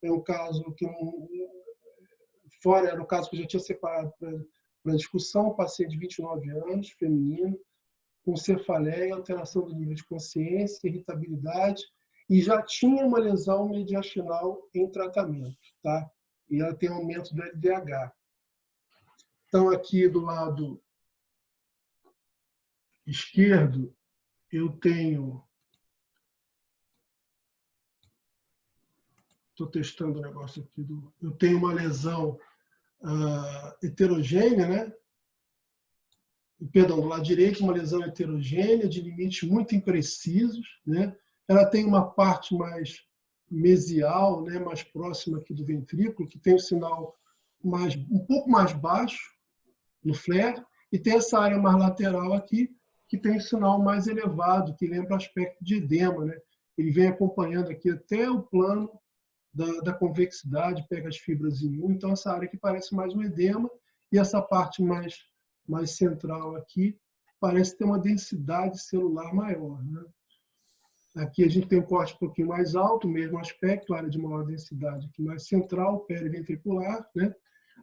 é um caso que fora, era o caso que eu já tinha separado para discussão, paciente de 29 anos, feminino, com cefaleia, alteração do nível de consciência, irritabilidade, e já tinha uma lesão mediastinal em tratamento, tá? E ela tem aumento do LDH. Então, aqui do lado esquerdo, eu tenho... Estou testando o negócio aqui. Eu tenho uma lesão heterogênea, né? Perdão, do lado direito, uma lesão heterogênea, de limites muito imprecisos, né? Ela tem uma parte mais mesial, né? Mais próxima aqui do ventrículo, que tem o sinal um pouco mais baixo no flare, e tem essa área mais lateral aqui, que tem o sinal mais elevado, que lembra o aspecto de edema, né? Ele vem acompanhando aqui até o plano da convexidade, pega as fibras em U, então essa área aqui parece mais um edema, e essa parte mais central aqui parece ter uma densidade celular maior, né? Aqui a gente tem um corte um pouquinho mais alto, o mesmo aspecto, área de maior densidade aqui mais central, periventricular, né?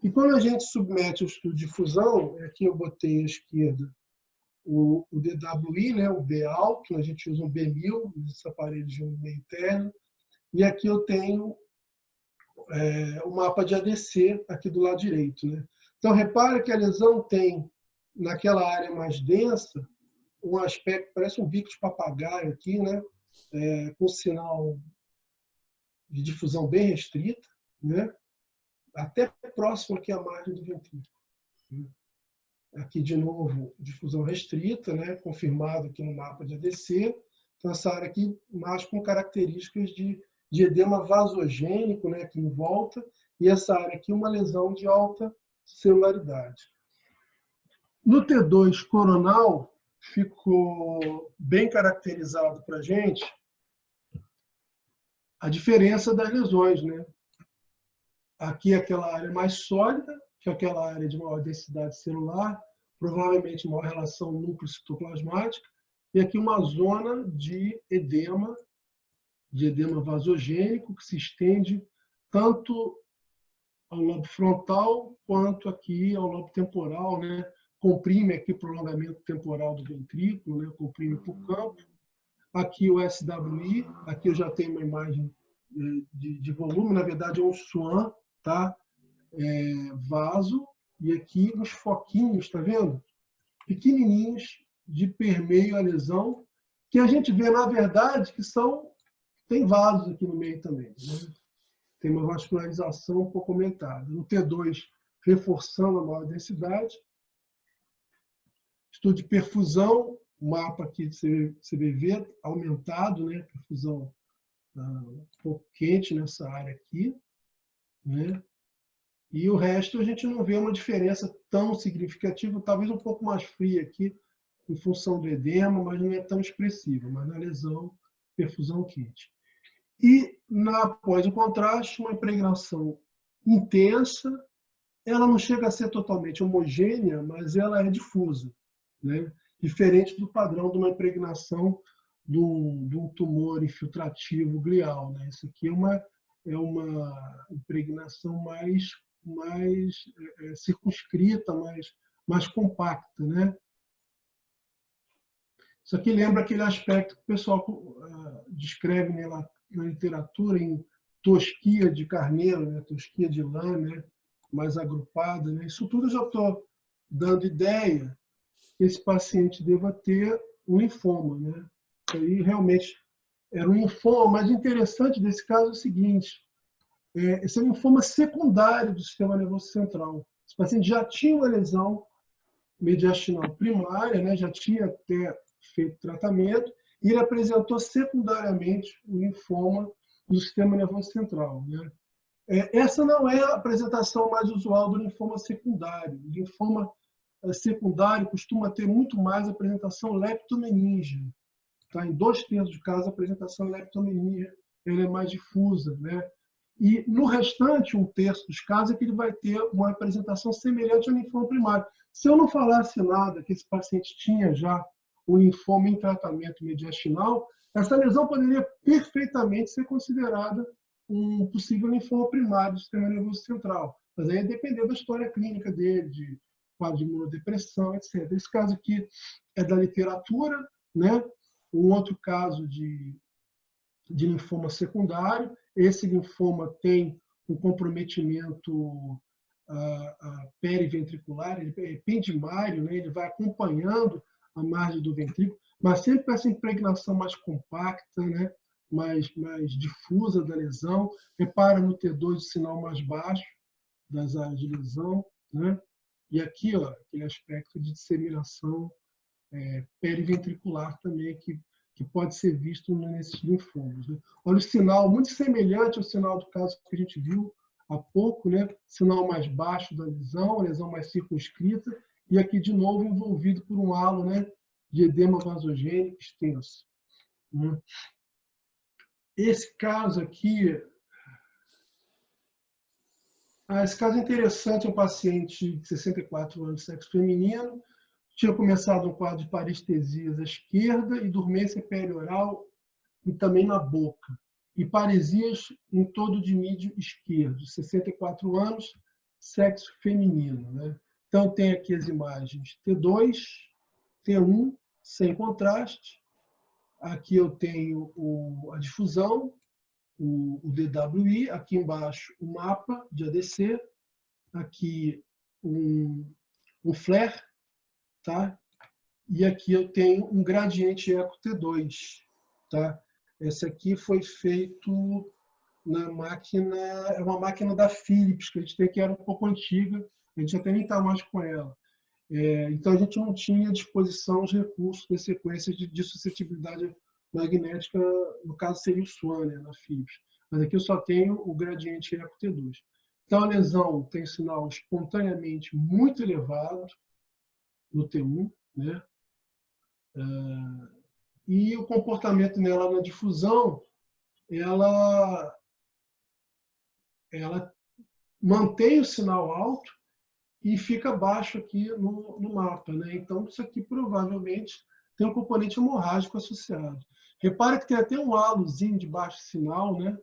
E quando a gente submete o estudo de fusão, aqui eu botei à esquerda o DWI, né? O B alto, a gente usa um B1000, esse aparelho de um meio terno, e aqui eu tenho o mapa de ADC aqui do lado direito, né? Então, repare que a lesão tem, naquela área mais densa, um aspecto, parece um bico de papagaio aqui, né? Com sinal de difusão bem restrita, né? Até próximo aqui à margem do ventrículo. Aqui, de novo, difusão restrita, né? Confirmado aqui no mapa de ADC. Então, essa área aqui, mais com características de edema vasogênico, né? Aqui em volta, e essa área aqui, uma lesão de alta celularidade. No T2 coronal, ficou bem caracterizado para a gente a diferença das lesões, né? Aqui aquela área mais sólida, que é aquela área de maior densidade celular, provavelmente maior relação núcleo-citoplasmática, e aqui uma zona de edema vasogênico, que se estende tanto ao lobo frontal quanto aqui ao lobo temporal, né? Comprime aqui o prolongamento temporal do ventrículo, né? Comprime para o campo. Aqui o SWI, aqui eu já tenho uma imagem de volume, na verdade é um SWAN, tá? Vaso, e aqui uns foquinhos, tá vendo? Pequenininhos de permeio à lesão, que a gente vê, na verdade, que tem vasos aqui no meio também, né? Tem uma vascularização um pouco aumentada. No T2, reforçando a maior densidade. Estudo de perfusão, mapa aqui de CBV aumentado, né? Perfusão um pouco quente nessa área aqui, né? E o resto a gente não vê uma diferença tão significativa, talvez um pouco mais fria aqui, em função do edema, mas não é tão expressiva, mas na lesão, perfusão quente. E, após o contraste, uma impregnação intensa, ela não chega a ser totalmente homogênea, mas ela é difusa, né? Diferente do padrão de uma impregnação de um tumor infiltrativo glial, né? Isso aqui é uma impregnação mais circunscrita, mais compacta, né? Isso aqui lembra aquele aspecto que o pessoal descreve na literatura em tosquia de carneiro, né? Tosquia de lã, né? Mais agrupada, né? Isso tudo eu já estou dando ideia que esse paciente deva ter um linfoma, né? Aí realmente era um linfoma, mas o interessante desse caso é o seguinte: esse é um linfoma secundário do sistema nervoso central. Esse paciente já tinha uma lesão mediastinal primária, né? Já tinha até feito tratamento, e ele apresentou secundariamente o linfoma do sistema nervoso central, né? Essa não é a apresentação mais usual do linfoma secundário. O linfoma secundário costuma ter muito mais apresentação leptomeníngea. Tá? Em 2/3 dos casos, a apresentação leptomeníngea ela é mais difusa, né? E no restante, 1/3 dos casos, é que ele vai ter uma apresentação semelhante ao linfoma primário. Se eu não falasse nada que esse paciente tinha já o linfoma em tratamento mediastinal, essa lesão poderia perfeitamente ser considerada um possível linfoma primário do sistema nervoso central. Mas aí depender da história clínica dele, de quadro de imunodepressão, etc. Esse caso aqui é da literatura, né? Um outro caso de linfoma secundário. Esse linfoma tem um comprometimento periventricular, ele é ependimário, né? Ele vai acompanhando a margem do ventrículo, mas sempre com essa impregnação mais compacta, né? mais difusa da lesão. Repara no T2 o sinal mais baixo das áreas de lesão, né? E aqui, ó, aquele aspecto de disseminação periventricular também, que pode ser visto nesses linfomas. Né? Olha o sinal muito semelhante ao sinal do caso que a gente viu há pouco, né? Sinal mais baixo da lesão, a lesão mais circunscrita, e aqui de novo envolvido por um halo, né, de edema vasogênico extenso. Né? Esse caso aqui, esse caso é interessante, é um paciente de 64 anos, sexo feminino, tinha começado um quadro de parestesias à esquerda e dormência perioral e também na boca. E paresias em todo o dimídio esquerdo, 64 anos, sexo feminino. Né? Então, tem aqui as imagens T2, T1, sem contraste. Aqui eu tenho a difusão, o DWI, aqui embaixo o mapa de ADC, aqui um flare, tá? E aqui eu tenho um gradiente eco T2, tá? Esse aqui foi feito na máquina, é uma máquina da Philips, que a gente tem, que era um pouco antiga, a gente até nem está mais com ela. Então a gente não tinha à disposição os recursos das sequências de suscetibilidade magnética, no caso seria o SWAN, né, na Philips. Mas aqui eu só tenho o gradiente eco T2. Então a lesão tem sinal espontaneamente muito elevado no T1, né? E o comportamento nela na difusão, ela mantém o sinal alto e fica baixo aqui no mapa. Né? Então, isso aqui provavelmente tem um componente hemorrágico associado. Repara que tem até um halozinho de baixo sinal, né?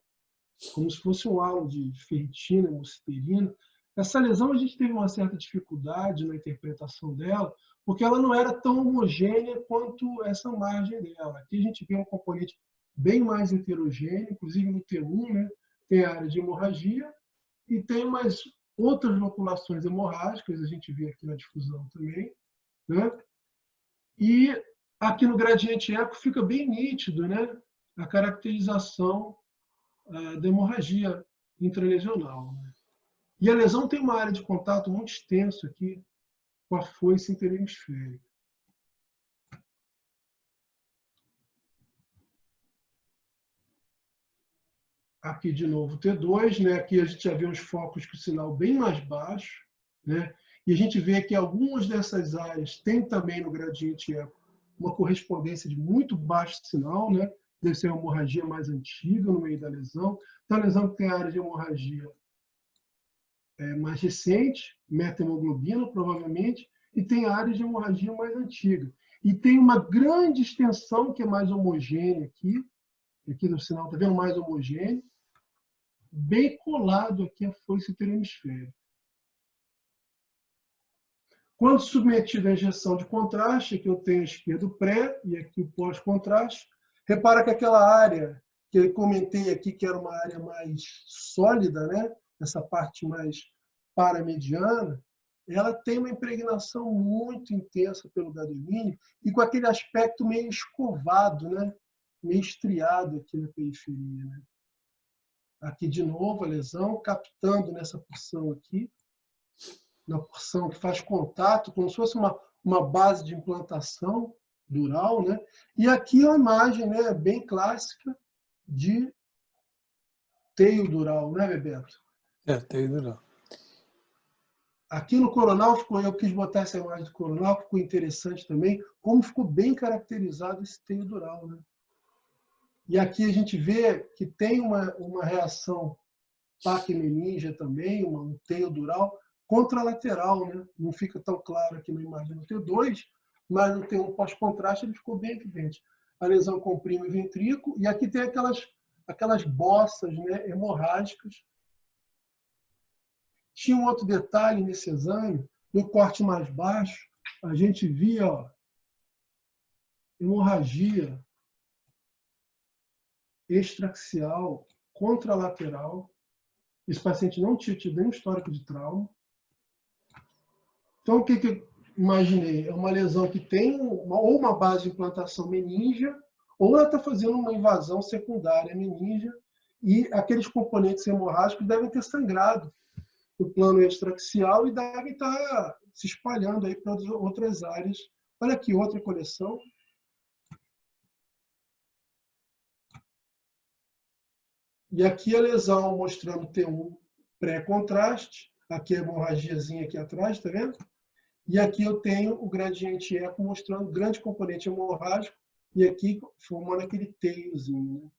Como se fosse um halo de ferritina, hemocisterina. Essa lesão a gente teve uma certa dificuldade na interpretação dela, porque ela não era tão homogênea quanto essa margem dela. Aqui a gente vê um componente bem mais heterogêneo, inclusive no T1, né? Tem a área de hemorragia e tem mais outras loculações hemorrágicas, a gente vê aqui na difusão também. Né? E aqui no gradiente eco fica bem nítido, né? A caracterização da hemorragia intralesional. Né? E a lesão tem uma área de contato muito extensa aqui com a foice interhemisférica. Aqui de novo T2, né? Aqui a gente já vê uns focos com o sinal bem mais baixo, né? E a gente vê que algumas dessas áreas têm também no gradiente eco uma correspondência de muito baixo sinal, né? Deve ser uma hemorragia mais antiga no meio da lesão. Então a lesão tem área de hemorragia mais recente, metahemoglobina provavelmente, e tem áreas de hemorragia mais antiga. E tem uma grande extensão que é mais homogênea aqui no sinal, está vendo? Mais homogêneo, bem colado aqui a foice interhemisférica. Quando submetido à injeção de contraste, aqui eu tenho a esquerda o pré e aqui o pós-contraste, repara que aquela área que eu comentei aqui, que era uma área mais sólida, né? Essa parte mais paramediana, ela tem uma impregnação muito intensa pelo gadolínio e com aquele aspecto meio escovado, né? Meio estriado aqui na periferia. Né? Aqui de novo a lesão, captando nessa porção aqui, na porção que faz contato, como se fosse uma base de implantação dural. Né? E aqui a imagem, né, bem clássica de teio dural, né, Bebeto? Teio dural. Aqui no coronal, eu quis botar essa imagem do coronal, ficou interessante também, como ficou bem caracterizado esse teio dural. Né? E aqui a gente vê que tem uma reação Pachymeningia também, um teio dural, contralateral. Né? Não fica tão claro aqui na imagem do T2, mas no T1 pós-contraste ele ficou bem evidente. A lesão comprime o ventrículo, e aqui tem aquelas bossas, né, hemorrágicas. Tinha um outro detalhe nesse exame, no corte mais baixo, a gente via, ó, hemorragia extraaxial contralateral. Esse paciente não tinha tido nenhum histórico de trauma. Então, o que eu imaginei? É uma lesão que tem ou uma base de implantação meníngea, ou ela está fazendo uma invasão secundária meníngea, e aqueles componentes hemorrágicos devem ter sangrado no plano extraaxial e devem estar se espalhando aí para outras áreas. Olha aqui, outra coleção. E aqui a lesão mostrando T1 pré-contraste. Aqui a hemorragiazinha aqui atrás, tá vendo? E aqui eu tenho o gradiente eco mostrando o grande componente hemorrágico e aqui formando aquele teiozinho. Né?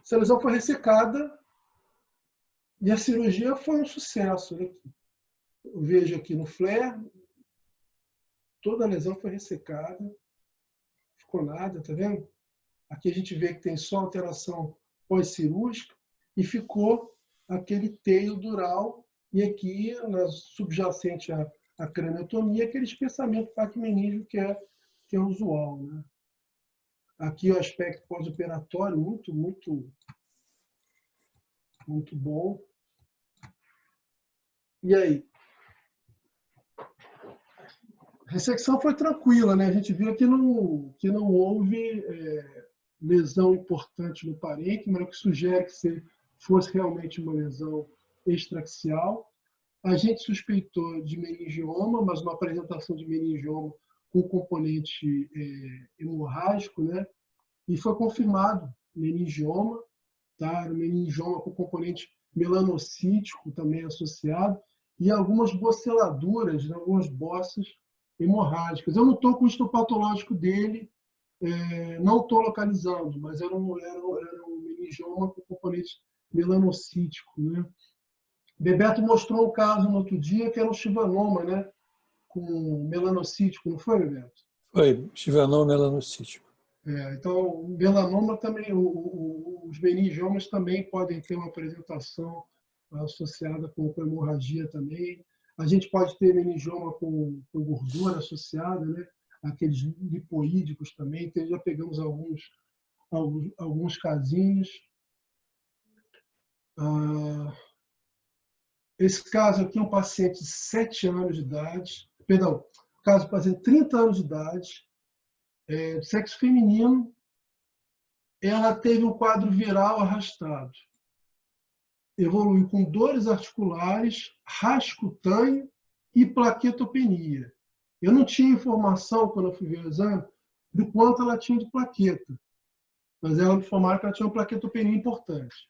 Essa lesão foi ressecada e a cirurgia foi um sucesso. Olha aqui. Eu vejo aqui no flare, toda a lesão foi ressecada, não ficou nada, tá vendo? Aqui a gente vê que tem só alteração pós-cirúrgica e ficou aquele teio dural e aqui, na subjacente à craniotomia, aquele espessamento paquimeníngeo que é usual. Né? Aqui o aspecto pós-operatório muito bom. E aí? A ressecção foi tranquila, né? A gente viu que não houve lesão importante no parênquima, o que sugere que fosse realmente uma lesão extraaxial. A gente suspeitou de meningioma, mas uma apresentação de meningioma com componente hemorrágico, né? E foi confirmado meningioma, tá? Meningioma com componente melanocítico também associado, e algumas boceladuras, né? Algumas bossas hemorrágicas. Eu não estou com o histopatológico dele, não estou localizando, mas era um meningioma com componente melanocítico, né? Bebeto mostrou um caso no outro dia que era um chivanoma, né? Com melanocítico, não foi, Bebeto? Foi, chivanoma melanocítico. Então, o melanoma também, os meningiomas também podem ter uma apresentação associada com hemorragia também. A gente pode ter meningioma com gordura associada, né? Aqueles lipoídicos também. Então, já pegamos alguns casinhos. Esse caso aqui é um paciente de 7 anos de idade, perdão, caso do paciente de 30 anos de idade, sexo feminino, ela teve um quadro viral arrastado. Evoluiu com dores articulares, rasgo cutâneo e plaquetopenia. Eu não tinha informação, quando eu fui ver o exame, do quanto ela tinha de plaqueta, mas ela me informaram que ela tinha uma plaquetopenia importante.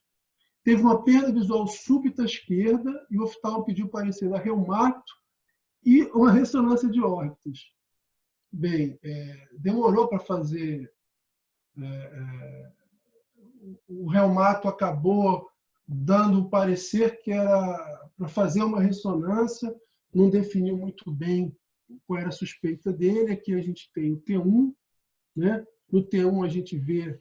Teve uma perda visual súbita à esquerda e o oftalmo pediu parecer a reumato e uma ressonância de órbitas. Bem, demorou para fazer. O reumato acabou dando o parecer que era para fazer uma ressonância, não definiu muito bem qual era a suspeita dele. Aqui a gente tem o T1, né? No T1 a gente vê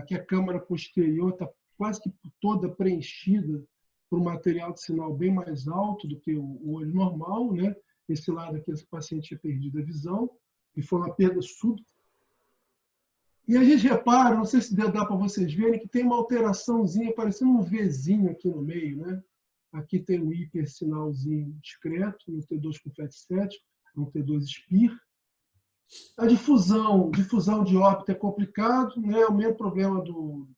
que a câmara posterior está quase que toda preenchida por um material de sinal bem mais alto do que o olho normal, né? Esse lado aqui, esse paciente tinha perdido a visão, e foi uma perda súbita. E a gente repara, não sei se dá para vocês verem, que tem uma alteraçãozinha, parecendo um Vzinho aqui no meio, né? Aqui tem um hipersinalzinho discreto, no T2 com FET 7, um T2 SPIR. A difusão de órbita é complicado, né? O mesmo problema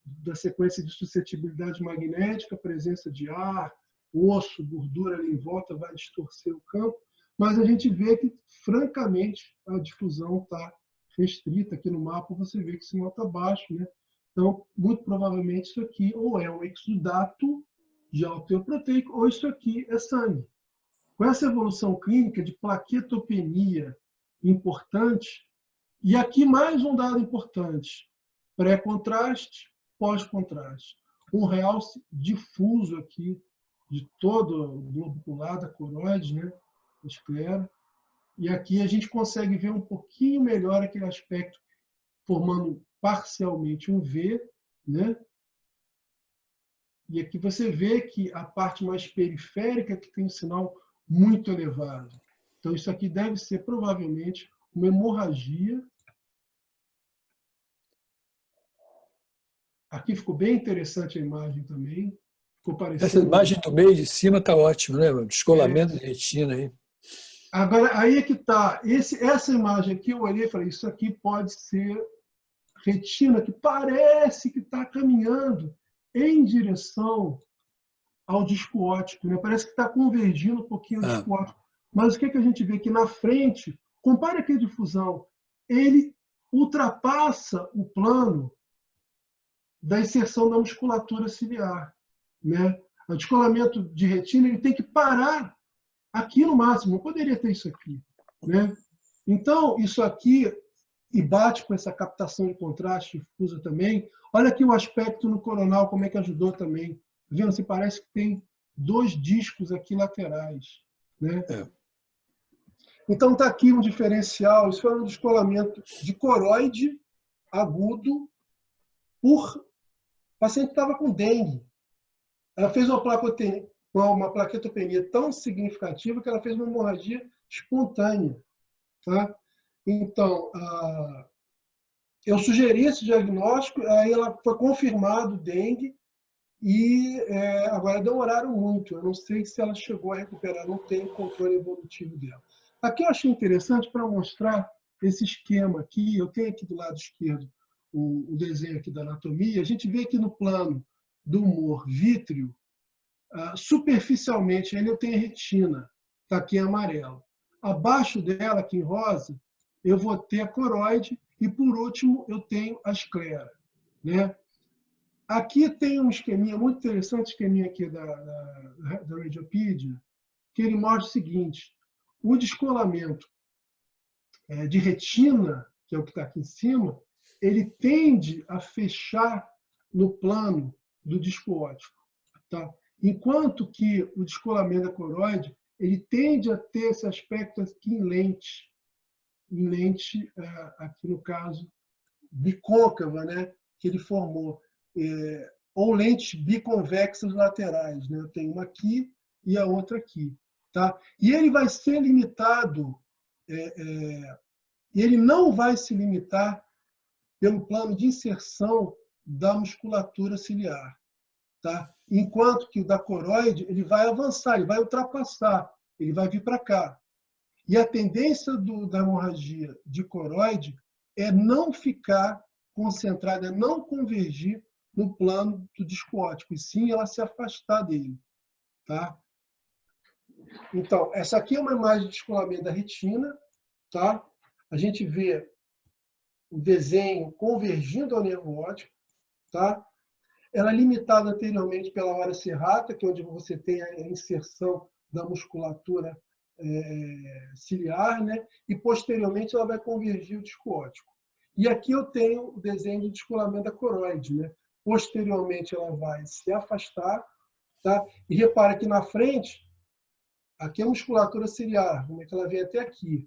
da sequência de suscetibilidade magnética, presença de ar, osso, gordura ali em volta vai distorcer o campo, mas a gente vê que, francamente, a difusão está restrita. Aqui no mapa você vê que esse sinal está baixo, né? Então, muito provavelmente isso aqui ou é um exudato de alteoproteico ou isso aqui é sangue. Com essa evolução clínica de plaquetopenia importante, e aqui mais um dado importante, pré-contraste, pós-contraste. Um realce difuso aqui de todo o globo ocular da coroide, né? Esclera. E aqui a gente consegue ver um pouquinho melhor aquele aspecto formando parcialmente um V né? E aqui você vê que a parte mais periférica que tem um sinal muito elevado. Então, isso aqui deve ser, provavelmente, uma hemorragia. Aqui ficou bem interessante a imagem também. Ficou Essa parecendo... imagem do meio de cima está ótima, né? Descolamento de retina aí. Agora, aí é que está. Essa imagem aqui, eu olhei e falei, isso aqui pode ser retina, que parece que está caminhando em direção ao disco óptico, né? Parece que está convergindo um pouquinho ao disco óptico. Mas o que a gente vê aqui na frente, compare aqui a difusão, ele ultrapassa o plano da inserção da musculatura ciliar, né? O descolamento de retina ele tem que parar aqui no máximo, não poderia ter isso aqui, né? Então, isso aqui, e bate com essa captação de contraste difusa também. Olha aqui o aspecto no coronal, como é que ajudou também. Tá vendo? Se parece que tem 2 discos aqui laterais, né? Então, está aqui um diferencial. Isso foi um descolamento de coroide agudo por paciente que estava com dengue. Ela fez uma plaquetopenia tão significativa que ela fez uma hemorragia espontânea. Tá? Então, eu sugeri esse diagnóstico, aí ela foi confirmado dengue e agora demoraram muito. Eu não sei se ela chegou a recuperar, não tenho controle evolutivo dela. Aqui eu achei interessante para mostrar esse esquema aqui. Eu tenho aqui do lado esquerdo o desenho aqui da anatomia. A gente vê aqui no plano do humor vítreo, superficialmente, ele eu tenho a retina, está aqui em amarelo. Abaixo dela, aqui em rosa, eu vou ter a coroide e, por último, eu tenho a esclera, né? Aqui tem um esqueminha muito interessante, esqueminha aqui da Radiopedia, que ele mostra o seguinte: o descolamento de retina, que é o que está aqui em cima, ele tende a fechar no plano do disco óptico, tá? Enquanto que o descolamento da coroide, ele tende a ter esse aspecto aqui em lente, aqui no caso, bicôncava, né, que ele formou, ou lentes biconvexas laterais, né? Eu tenho uma aqui e a outra aqui, tá? E ele vai ser limitado, e ele não vai se limitar pelo plano de inserção da musculatura ciliar, tá? Enquanto que o da coroide ele vai avançar, ele vai ultrapassar, ele vai vir para cá. E a tendência da hemorragia de coroide é não ficar concentrada, é não convergir no plano do disco óptico, e sim ela se afastar dele, tá? Então, essa aqui é uma imagem de descolamento da retina, tá? A gente vê o desenho convergindo ao nervo óptico, tá? Ela é limitada anteriormente pela hora serrata, que é onde você tem a inserção da musculatura ciliar, né? E posteriormente ela vai convergir o disco óptico. E aqui eu tenho o desenho de descolamento da coroide, né? Posteriormente ela vai se afastar, tá? E repara que na frente, aqui é a musculatura ciliar, como é que ela vem até aqui.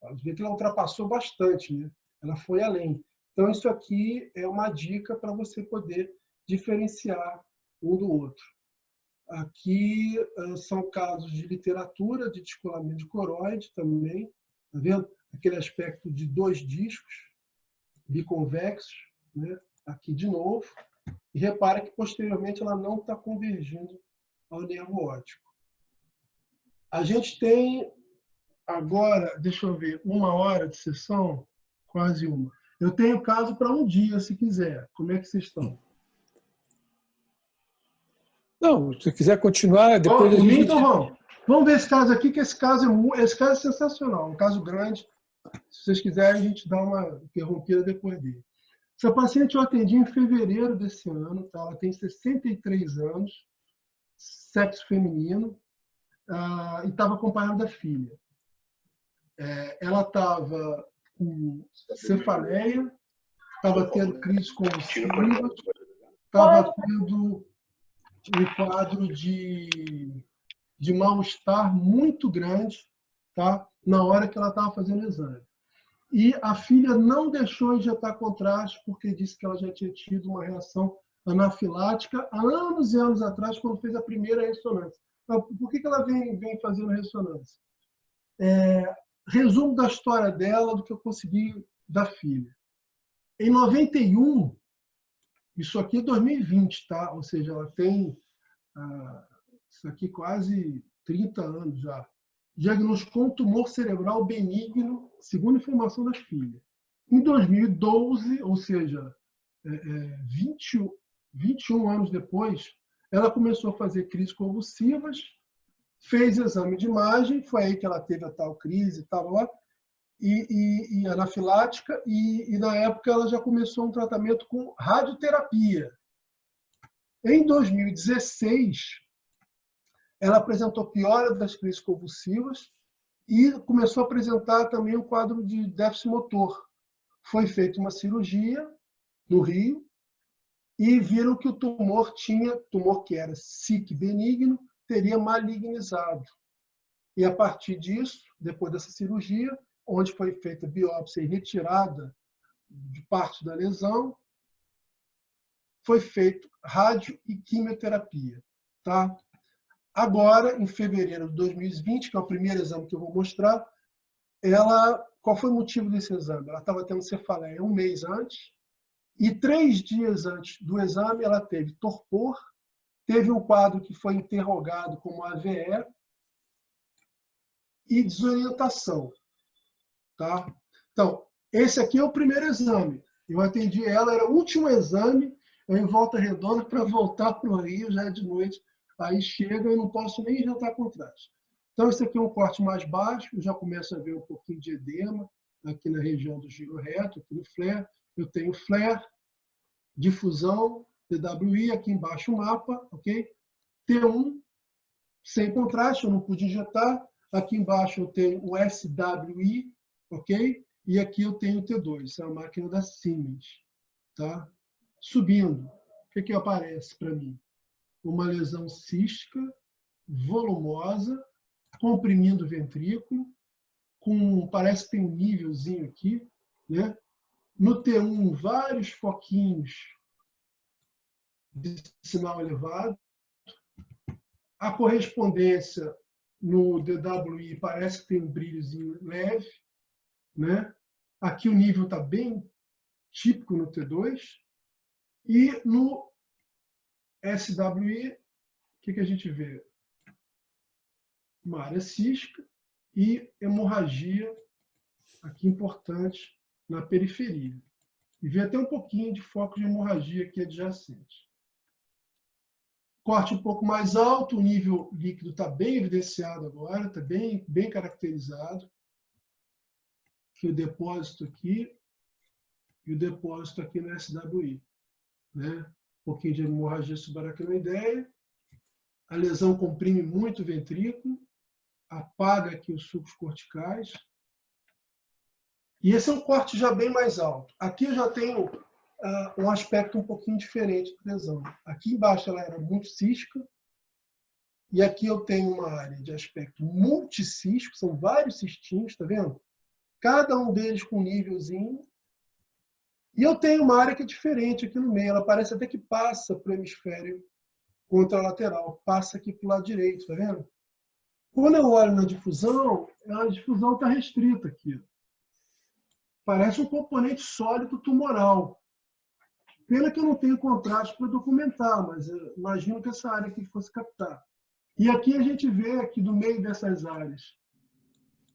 Você vê que ela ultrapassou bastante, né? Ela foi além. Então isso aqui é uma dica para você poder diferenciar um do outro. Aqui são casos de literatura de descolamento de coroide também, tá vendo? Aquele aspecto de 2 discos biconvexos, né? Aqui de novo. E repara que posteriormente ela não está convergindo ao nervo óptico. A gente tem agora, deixa eu ver, 1 hora de sessão, quase 1. Eu tenho caso para um dia, se quiser. Como é que vocês estão? Não, se quiser continuar, depois Por a gente... então vamos ver esse caso aqui, que esse caso é sensacional, um caso grande. Se vocês quiserem, a gente dá uma interrompida depois dele. Essa paciente eu atendi em fevereiro desse ano, tá? Ela tem 63 anos, sexo feminino, e estava acompanhando da filha. Ela estava com cefaleia, estava tendo crise convulsiva, estava tendo um quadro de mal-estar muito grande, tá? Na hora que ela estava fazendo o exame. E a filha não deixou injetar contraste porque disse que ela já tinha tido uma reação anafilática há anos e anos atrás, quando fez a primeira ressonância. Então, por que ela vem fazendo ressonância? Resumo da história dela, do que eu consegui da filha. Em 91, isso aqui é 2020, tá? Ou seja, ela tem isso aqui quase 30 anos já. Diagnosticou um tumor cerebral benigno, segundo informação das filhas. Em 2012, ou seja, 21 anos depois, ela começou a fazer crises convulsivas, fez exame de imagem, foi aí que ela teve a tal crise, estava lá, e anafilática, e na época ela já começou um tratamento com radioterapia. Em 2016, ela apresentou piora das crises convulsivas e começou a apresentar também um quadro de déficit motor. Foi feita uma cirurgia no Rio e viram que o tumor que era SIC benigno, teria malignizado. E a partir disso, depois dessa cirurgia, onde foi feita biópsia e retirada de parte da lesão, foi feito rádio e quimioterapia. Tá? Agora, em fevereiro de 2020, que é o primeiro exame que eu vou mostrar, qual foi o motivo desse exame? Ela estava tendo cefaleia um mês antes, e 3 dias antes do exame ela teve torpor, teve um quadro que foi interrogado como AVE e desorientação. Tá? Então, esse aqui é o primeiro exame. Eu atendi ela, era o último exame, eu em Volta Redonda para voltar para o Rio, já é de noite. Aí chega, eu não posso nem injetar contraste. Então, esse aqui é um corte mais baixo, eu já começo a ver um pouquinho de edema aqui na região do giro reto, aqui no flare. Eu tenho flare, difusão, TWI, aqui embaixo o mapa, ok? T1, sem contraste, eu não pude injetar. Aqui embaixo eu tenho o SWI, ok? E aqui eu tenho o T2, essa é a máquina da Siemens. Tá? Subindo, o que aparece para mim? Uma lesão cística, volumosa, comprimindo o ventrículo, parece que tem um nívelzinho aqui, né? No T1, vários foquinhos de sinal elevado. A correspondência no DWI parece que tem um brilhozinho leve, né? Aqui o nível está bem típico no T2. E no SWI, o que a gente vê? Uma área cística e hemorragia, aqui importante, na periferia. E vê até um pouquinho de foco de hemorragia aqui adjacente. Corte um pouco mais alto, o nível líquido está bem evidenciado agora, está bem caracterizado. Aqui o depósito aqui e o depósito aqui no SWI. Né? Um pouquinho de hemorragia subaracnoideia. A lesão comprime muito o ventrículo, apaga aqui os sucos corticais. E esse é um corte já bem mais alto. Aqui eu já tenho um aspecto um pouquinho diferente da lesão. Aqui embaixo ela era muito cística, e aqui eu tenho uma área de aspecto multicístico, são vários cistinhos, tá vendo? Cada um deles com um nívelzinho. E eu tenho uma área que é diferente aqui no meio, ela parece até que passa para o hemisfério contralateral, passa aqui para o lado direito, tá vendo? Quando eu olho na difusão, a difusão está restrita aqui. Parece um componente sólido tumoral. Pena que eu não tenho contraste para documentar, mas eu imagino que essa área aqui fosse captar. E aqui a gente vê que do meio dessas áreas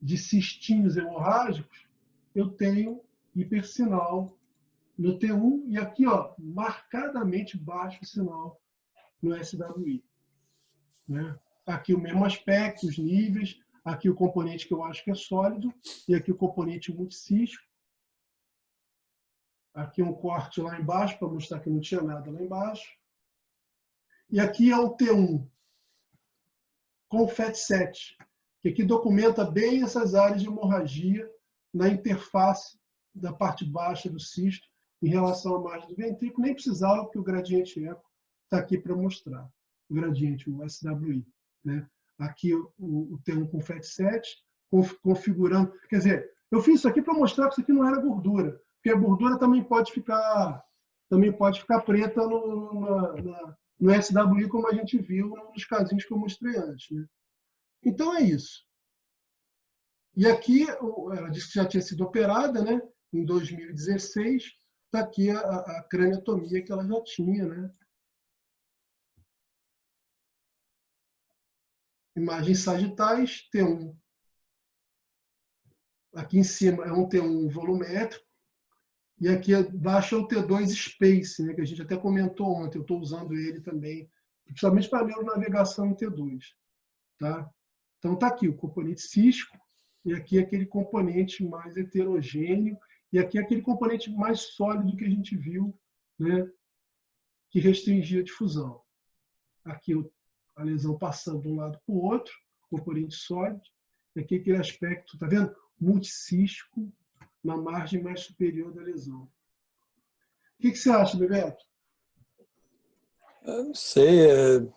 de cistinhos hemorrágicos, eu tenho hipersinal no T1 e aqui, ó, marcadamente baixo o sinal no SWI. Né? Aqui o mesmo aspecto, os níveis, aqui o componente que eu acho que é sólido e aqui o componente multicístico. Aqui um corte lá embaixo, para mostrar que não tinha nada lá embaixo. E aqui é o T1, com o FAT7, que aqui documenta bem essas áreas de hemorragia na interface da parte baixa do cisto em relação à margem do ventrículo. Nem precisava, porque o gradiente eco está aqui para mostrar. O gradiente, o SWI. Né? Aqui o T1 com FAT7, configurando... Quer dizer, Eu fiz isso aqui para mostrar que isso aqui não era gordura, porque a gordura também pode ficar preta no SWI, como a gente viu nos casinhos que eu mostrei antes, né? Então é isso. E aqui, ela disse que já tinha sido operada, né? Em 2016, está aqui a craniotomia que ela já tinha, né? Imagens sagitais, T1. Aqui em cima é um T1 volumétrico, e aqui abaixo é o T2 Space, né, que a gente até comentou ontem, eu estou usando ele também, principalmente para neuronavegação em T2. Tá? Então está aqui o componente cístico, e aqui aquele componente mais heterogêneo, e aqui aquele componente mais sólido que a gente viu, né, que restringia a difusão. Aqui a lesão passando de um lado para o outro, componente sólido, e aqui aquele aspecto, está vendo? Multicístico, na margem mais superior da lesão. O que você acha, Bebeto? Eu não sei,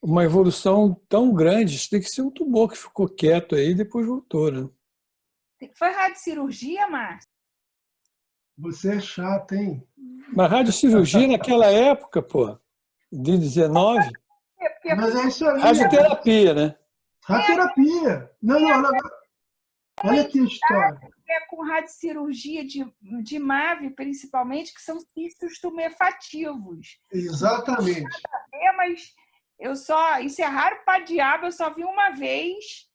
uma evolução tão grande, isso tem que ser um tumor que ficou quieto aí e depois voltou, né? Foi radiocirurgia, Márcio? Você é chato, hein? Mas radiocirurgia naquela época, pô, de 19, Mas é isso aí. radioterapia, né? Radioterapia. Não, olha aqui a história. Com radiocirurgia de MAVE, principalmente, que são cistos tumefativos. Exatamente. Mas isso é raro para diabo, eu só vi uma vez.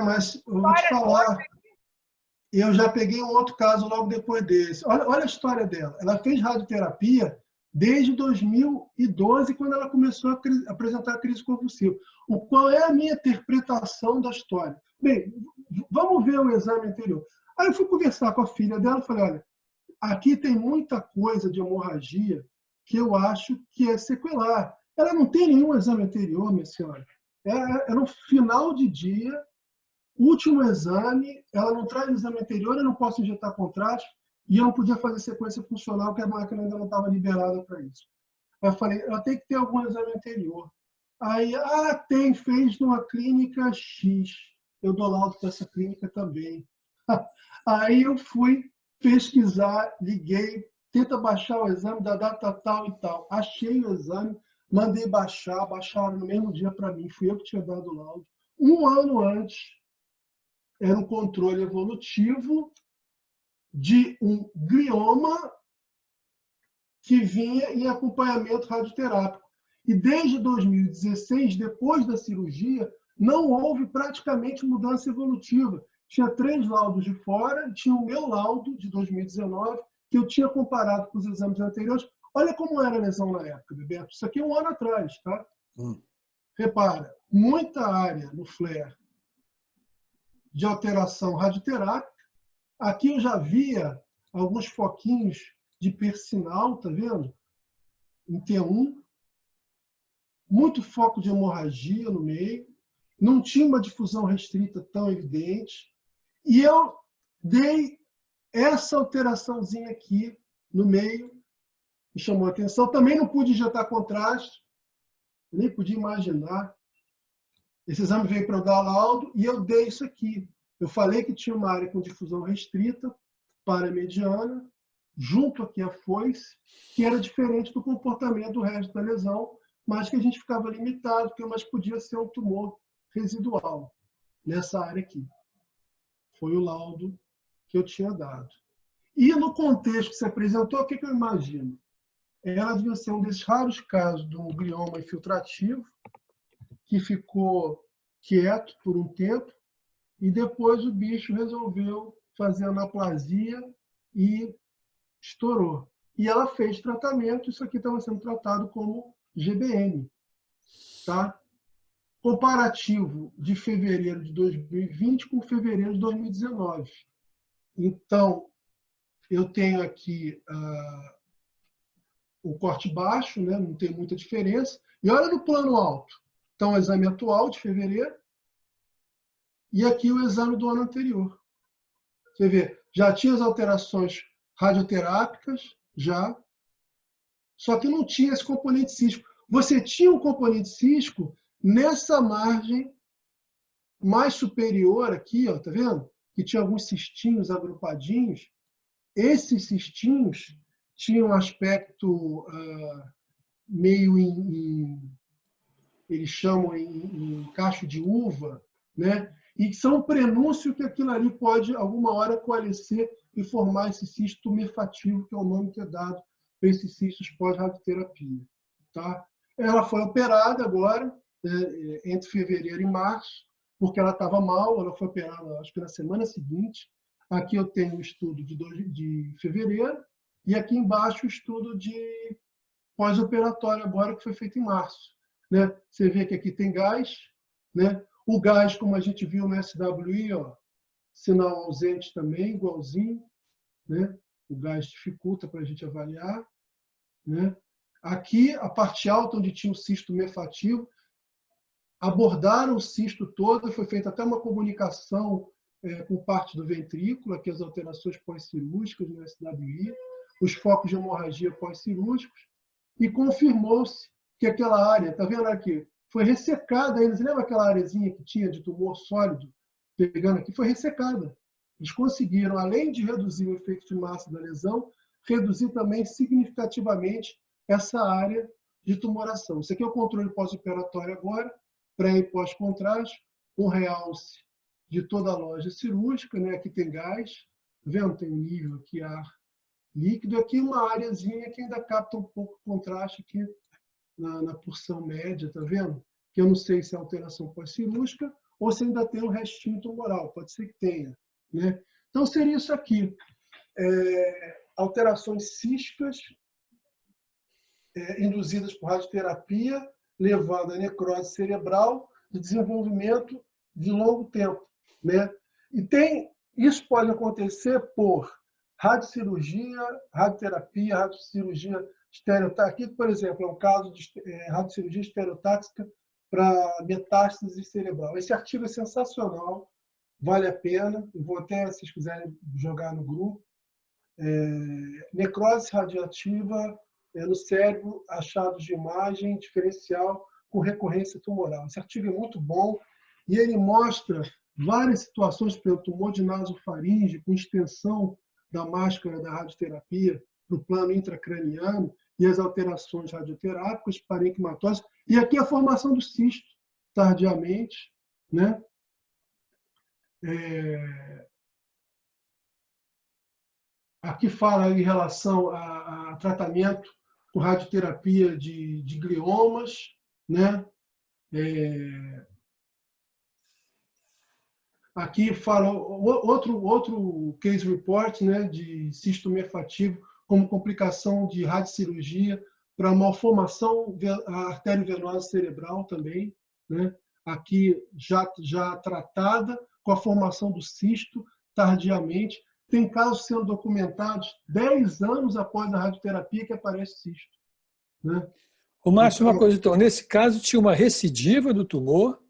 Mas eu vou te falar. Eu já peguei um outro caso logo depois desse. Olha a história dela. Ela fez radioterapia desde 2012, quando ela começou a apresentar a crise convulsiva. Qual é a minha interpretação da história? Bem, vamos ver o exame anterior. Aí eu fui conversar com a filha dela e falei, olha, aqui tem muita coisa de hemorragia que eu acho que é sequelar. Ela não tem nenhum exame anterior, minha senhora. Era no final de dia, último exame, ela não traz exame anterior, eu não posso injetar contraste, e eu não podia fazer sequência funcional, porque a máquina ainda não estava liberada para isso. Aí eu falei, ela tem que ter algum exame anterior. Aí, fez numa clínica X. Eu dou laudo para essa clínica também. Aí eu fui pesquisar, liguei, tenta baixar o exame da data tal e tal. Achei o exame, mandei baixaram no mesmo dia para mim, fui eu que tinha dado o laudo. Um ano antes, era um controle evolutivo de um glioma que vinha em acompanhamento radioterápico. E desde 2016, depois da cirurgia, não houve praticamente mudança evolutiva. Tinha 3 laudos de fora, tinha o meu laudo de 2019, que eu tinha comparado com os exames anteriores. Olha como era a lesão na época, Bebeto. Isso aqui é um ano atrás, tá? Repara, muita área no flare de alteração radioterápica. Aqui eu já via alguns foquinhos de persinal, tá vendo? Em T1. Muito foco de hemorragia no meio. Não tinha uma difusão restrita tão evidente. E eu dei essa alteraçãozinha aqui no meio, me chamou a atenção. Também não pude injetar contraste, nem podia imaginar. Esse exame veio para eu dar laudo e eu dei isso aqui. Eu falei que tinha uma área com difusão restrita, paramediana, junto aqui a foice, que era diferente do comportamento do resto da lesão, mas que a gente ficava limitado, mas podia ser um tumor residual nessa área aqui. Foi o laudo que eu tinha dado. E no contexto que se apresentou, o que eu imagino? Ela devia ser um desses raros casos de um glioma infiltrativo que ficou quieto por um tempo e depois o bicho resolveu fazer anaplasia e estourou. E ela fez tratamento, isso aqui estava sendo tratado como GBM. Tá? Comparativo de fevereiro de 2020 com fevereiro de 2019. Então, eu tenho aqui o corte baixo, né? Não tem muita diferença. E olha no plano alto. Então, o exame atual de fevereiro e aqui o exame do ano anterior. Você vê, já tinha as alterações radioterápicas, já, só que não tinha esse componente cístico. Você tinha um componente cístico nessa margem mais superior aqui, ó, tá vendo? que tinha alguns cistinhos agrupadinhos. Esses cistinhos tinham um aspecto meio eles chamam em cacho de uva, né? E que são um prenúncio que aquilo ali pode, alguma hora, coalescer e formar esse cisto tumefativo, que é o nome que é dado para esses cistos pós-radioterapia. Tá? Ela foi operada agora, entre fevereiro e março, porque ela estava mal, ela foi operada, acho que na semana seguinte. Aqui eu tenho o estudo de fevereiro, e aqui embaixo o estudo de pós-operatório agora, que foi feito em março. Né? Você vê que aqui tem gás, né? O gás, como a gente viu no SWI, ó, sinal ausente também, igualzinho, né? O gás dificulta para a gente avaliar, né? Aqui, a parte alta, onde tinha o cisto tumefativo, abordaram o cisto todo, foi feita até uma comunicação com parte do ventrículo, aqui as alterações pós-cirúrgicas no SWI, os focos de hemorragia pós-cirúrgicos, e confirmou-se que aquela área, está vendo aqui, foi ressecada ainda. Você lembra aquela areazinha que tinha de tumor sólido, pegando aqui? Foi ressecada. Eles conseguiram, além de reduzir o efeito de massa da lesão, reduzir também significativamente essa área de tumoração. Isso aqui é o controle pós-operatório agora, pré e pós-contraste, um realce de toda a loja cirúrgica, né? Aqui tem gás, tá vendo? Tem um nível aqui, ar líquido, aqui uma areazinha que ainda capta um pouco de contraste aqui na porção média, tá vendo? Que eu não sei se é alteração pós-cirúrgica ou se ainda tem um restinho tumoral, pode ser que tenha, né? Então seria isso aqui, alterações císticas induzidas por radioterapia, levando a necrose cerebral de desenvolvimento de longo tempo, né? E isso pode acontecer por radiocirurgia, radioterapia, radiocirurgia estereotáxica. Aqui, por exemplo, é um caso de radiocirurgia estereotáxica para metástase cerebral. Esse artigo é sensacional, vale a pena. Eu vou até, se vocês quiserem, jogar no grupo. Necrose radioativa no cérebro, achados de imagem diferencial com recorrência tumoral. Esse artigo é muito bom e ele mostra várias situações pelo tumor de nasofaringe com extensão da máscara da radioterapia para o plano intracraniano e as alterações radioterápicas, parenquimatose, e aqui a formação do cisto tardiamente, né? Aqui fala em relação a tratamento com radioterapia de gliomas, né? Aqui fala outro case report, né, de cisto tumefativo como complicação de radiocirurgia para malformação arteriovenosa cerebral também, né? Aqui já tratada com a formação do cisto tardiamente. Tem casos sendo documentados 10 anos após a radioterapia que aparece cisto, né? O Márcio, uma coisa, então, nesse caso tinha uma recidiva do tumor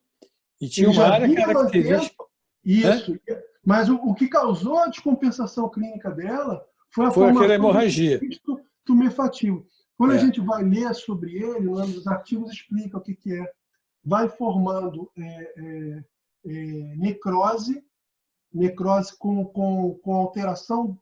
e tinha uma área característica. Isso, né? Mas o que causou a descompensação clínica dela foi a aquela formação hemorragia do cisto tumefativo. Quando a gente vai ler sobre ele, os artigos explicam o que é. Vai formando necrose com alteração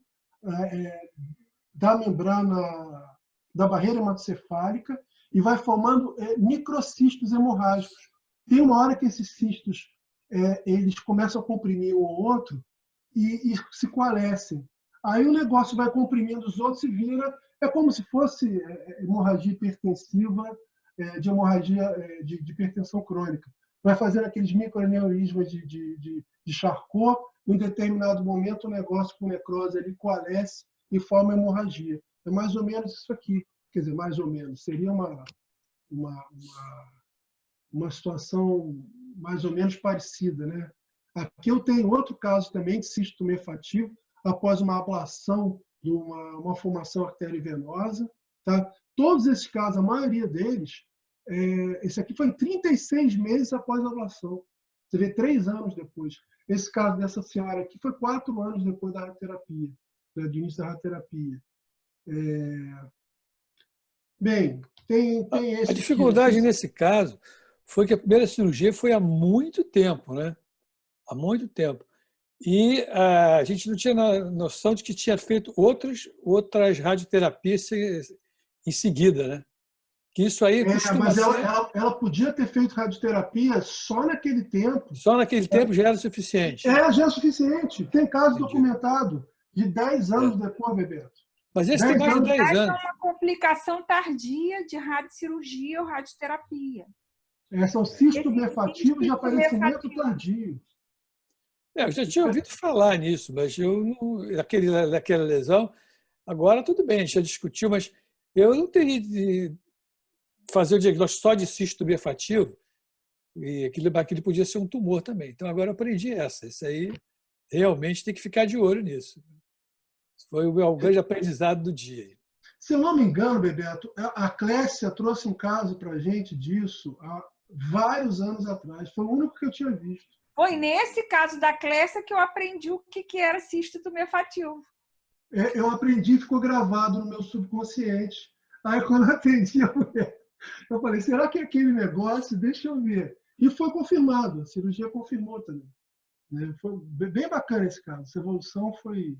da membrana da barreira hematocefálica e vai formando microcistos hemorrágicos. Tem uma hora que esses cistos eles começam a comprimir um ou outro e se coalescem. Aí o negócio vai comprimindo os outros e vira... É como se fosse hemorragia hipertensiva, de hemorragia de hipertensão crônica. Vai fazendo aqueles microaneurismas de Charcot. Em determinado momento, o negócio com necrose ali coalesce e forma hemorragia. É mais ou menos isso aqui. Quer dizer, mais ou menos. Seria uma situação mais ou menos parecida, né? Aqui eu tenho outro caso também de cisto tumefativo após uma ablação de uma formação arteriovenosa. Tá? Todos esses casos, a maioria deles, esse aqui foi em 36 meses após a ablação. Você vê, 3 anos depois. Esse caso dessa senhora aqui foi 4 anos depois da radioterapia, né, do início da radioterapia. Bem, tem esse... A dificuldade nesse caso foi que a primeira cirurgia foi há muito tempo, né? Há muito tempo. E a gente não tinha noção de que tinha feito outras radioterapias em seguida, né? Que isso aí costuma Mas ser... ela podia ter feito radioterapia só naquele tempo. Só naquele tempo já era suficiente. Já é suficiente. Tem caso Entendi. documentado de 10 anos depois, Bebeto. Mas esse tem mais de 10 Mas é anos. uma complicação tardia de radiocirurgia ou radioterapia. São cistomefativos de aparecimento tardio. Eu já tinha ouvido falar nisso, mas eu não, daquela lesão, agora tudo bem, a gente já discutiu, mas eu não teria de fazer o diagnóstico só de cistomerfativo, e aquilo podia ser um tumor também. Então agora eu aprendi essa. Isso aí realmente tem que ficar de olho nisso. Foi o grande aprendizado do dia. Se eu não me engano, Bebeto, a Clécia trouxe um caso para a gente disso há vários anos atrás. Foi o único que eu tinha visto. Foi nesse caso da Clécia que eu aprendi o que era cisto tumefativo. Eu aprendi, ficou gravado no meu subconsciente. Aí, quando eu atendi a mulher, eu falei, será que é aquele negócio? Deixa eu ver. E foi confirmado, a cirurgia confirmou também. Foi bem bacana esse caso. Essa evolução foi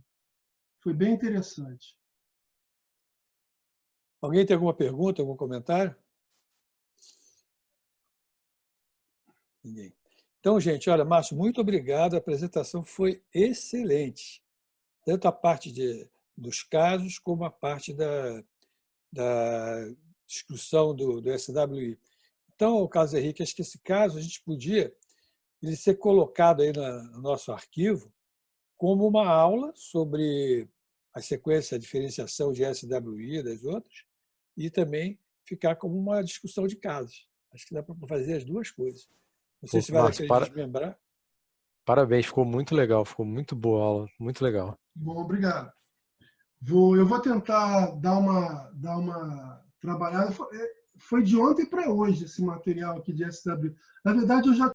bem interessante. Alguém tem alguma pergunta, algum comentário? Ninguém. Então, gente, olha, Márcio, muito obrigado. A apresentação foi excelente. Tanto a parte dos casos, como a parte da discussão do SWI. Então, Carlos Henrique, acho que esse caso a gente podia ele ser colocado aí no nosso arquivo como uma aula sobre a sequência, a diferenciação de SWI das outras, e também ficar como uma discussão de casos. Acho que dá para fazer as duas coisas. Não sei se vale a pena desmembrar. Parabéns, ficou muito legal, ficou muito boa a aula, muito legal. Bom, obrigado. Eu vou tentar dar uma trabalhada. Foi de ontem para hoje esse material aqui de SW. Na verdade, eu já